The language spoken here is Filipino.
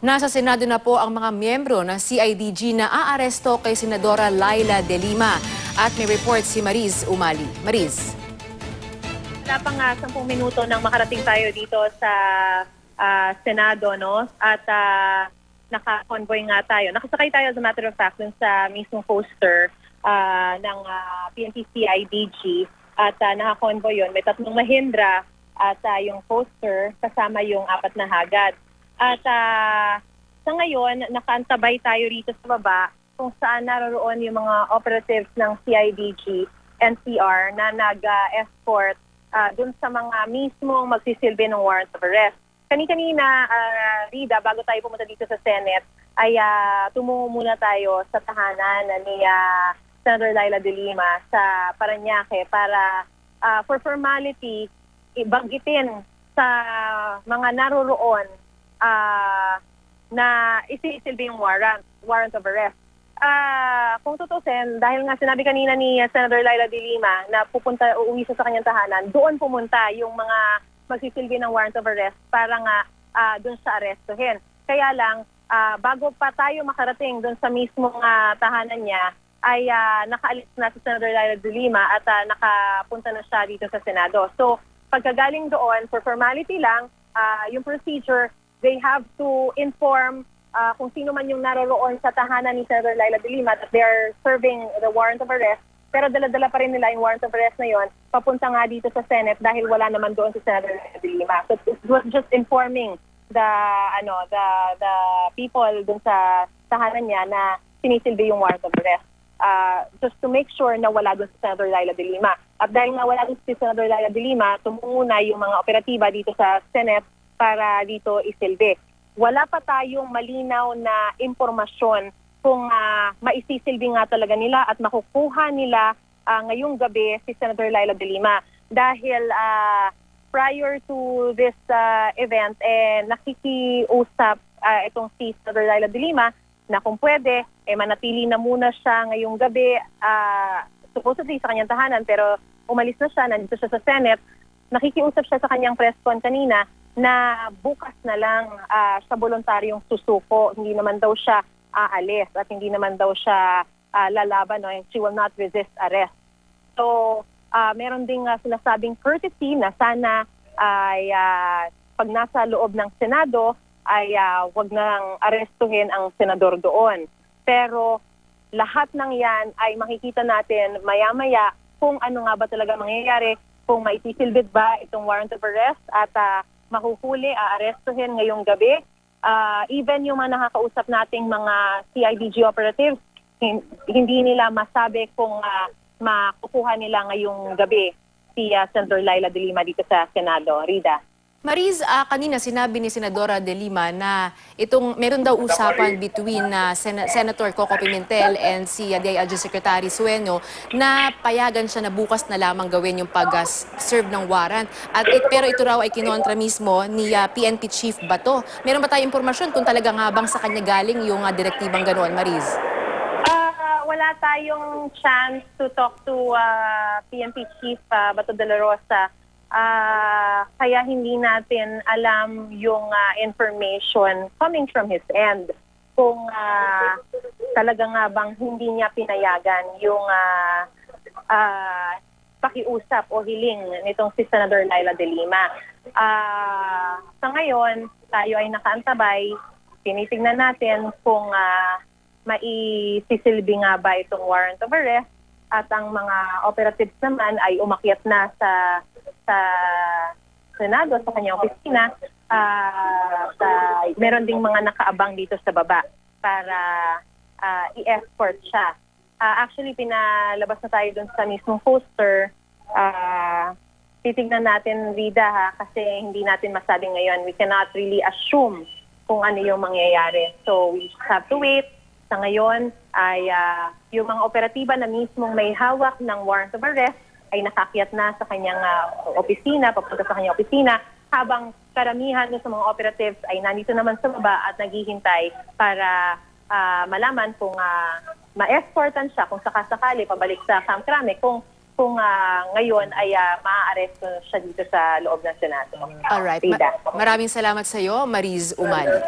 Nasa Senado na po ang mga miyembro ng CIDG na aaresto kay Senadora Laila De Lima. At may report si Mariz Umali. Mariz. Wala pang 10 minuto nang makarating tayo dito sa Senado, no? At naka-convoy nga tayo. Nakasakay tayo, as a matter of fact, dun sa mismong poster ng PNP CIDG. At naka-convoy yun. May 3 Mahindra at yung poster kasama yung 4 na hagad. At sa ngayon, nakaantabay tayo rito sa baba kung saan naroon yung mga operatives ng CIDG, NCR na nag-escort dun sa mga mismong magsisilbi ng warrant of arrest. Kanina, Rida, bago tayo pumunta dito sa Senate, ay tumungo muna tayo sa tahanan ni Senator Laila De Lima sa Parañaque para for formality, ibanggitin sa mga naroroon na isisilbi yung warrant of arrest. Kung tutusin, dahil nga sinabi kanina ni Senator Laila De Lima na uuwi siya sa kanyang tahanan, doon pumunta yung mga magsisilbi ng warrant of arrest para nga doon sa arestuhin. Kaya lang, bago pa tayo makarating doon sa mismong tahanan niya, ay nakaalis na si Senator Laila De Lima at nakapunta na siya dito sa Senado. So, pagkagaling doon, for formality lang, yung procedure, they have to inform kung sino man yung naroroon sa tahanan ni Senator Laila De Lima that they are serving the warrant of arrest. Pero dala-dala pa rin nila yung warrant of arrest na yon papunta nga dito sa Senate dahil wala naman doon si Senator Laila De Lima. So it was just informing the people doon sa tahanan niya na sinisilbi yung warrant of arrest. Just to make sure na wala doon si Senator Laila De Lima. At dahil nga wala doon si Senator Laila De Lima, tumungo na yung mga operatiba dito sa Senate para dito isilbi. Wala pa tayong malinaw na impormasyon kung maisisilbi nga talaga nila at makukuha nila ngayong gabi si Senator Laila De Lima. Dahil prior to this event, nakikiusap itong si Senator Laila De Lima na kung pwede, manatili na muna siya ngayong gabi, supposedly sa kanyang tahanan, pero umalis na siya, nandito siya sa Senate. Nakikiusap siya sa kanyang press con kanina na bukas na lang sa voluntaryong susuko. Hindi naman daw siya aalis at hindi naman daw siya lalaban, no? And she will not resist arrest. So, meron ding sinasabing courtesy na sana ay pag nasa loob ng Senado ay wag nang arestuhin ang senador doon. Pero lahat ng yan ay makikita natin maya-maya kung ano nga ba talaga mangyayari, kung maitisilbid ba itong warrant of arrest at mahuhuli, aarestuhin ngayong gabi. Even yung mga nakakausap nating mga CIDG operatives, hindi nila masabi kung makukuha nila ngayong gabi si Senator Laila De Lima dito sa Senado. Rida. Mariz, kanina sinabi ni Senadora De Lima na meron daw usapan between Senator Coco Pimentel and si DILG Secretary Sueño na payagan siya na bukas na lamang gawin yung pag-serve ng warrant. Pero ito raw ay kinontra mismo ni PNP Chief Bato. Meron ba tayong impormasyon kung talagang habang sa kanya galing yung direktibang ganoon, Mariz? Wala tayong chance to talk to PNP Chief Bato de la Rosa. Kaya hindi natin alam yung information coming from his end. Kung talaga nga bang hindi niya pinayagan yung pakiusap o hiling nitong si Senator Laila De Lima. Sa ngayon, tayo ay nakaantabay. Tinitingnan natin kung maisisilbi nga ba itong warrant of arrest at ang mga operatives naman ay umakyat na sa Senado, sa kanyang opisina. Meron ding mga nakaabang dito sa baba para i-escort siya. Actually, pinalabas na tayo dun sa mismong poster. Titignan natin, Rida, kasi hindi natin masabi ngayon. We cannot really assume kung ano yung mangyayari. So, we just have to wait. Sa ngayon ay yung mga operatiba na mismong may hawak ng warrant of arrest ay nakakyat na sa kanyang opisina, papunta sa kanyang opisina, habang karamihan sa mga operatives ay nandito naman sa baba at naghihintay para malaman kung ma-escortan siya, kung sakasakali pabalik sa Camp Crame, kung ngayon ay maaaresto siya dito sa loob ng Senado. Alright. Maraming salamat sa iyo, Mariz Umali.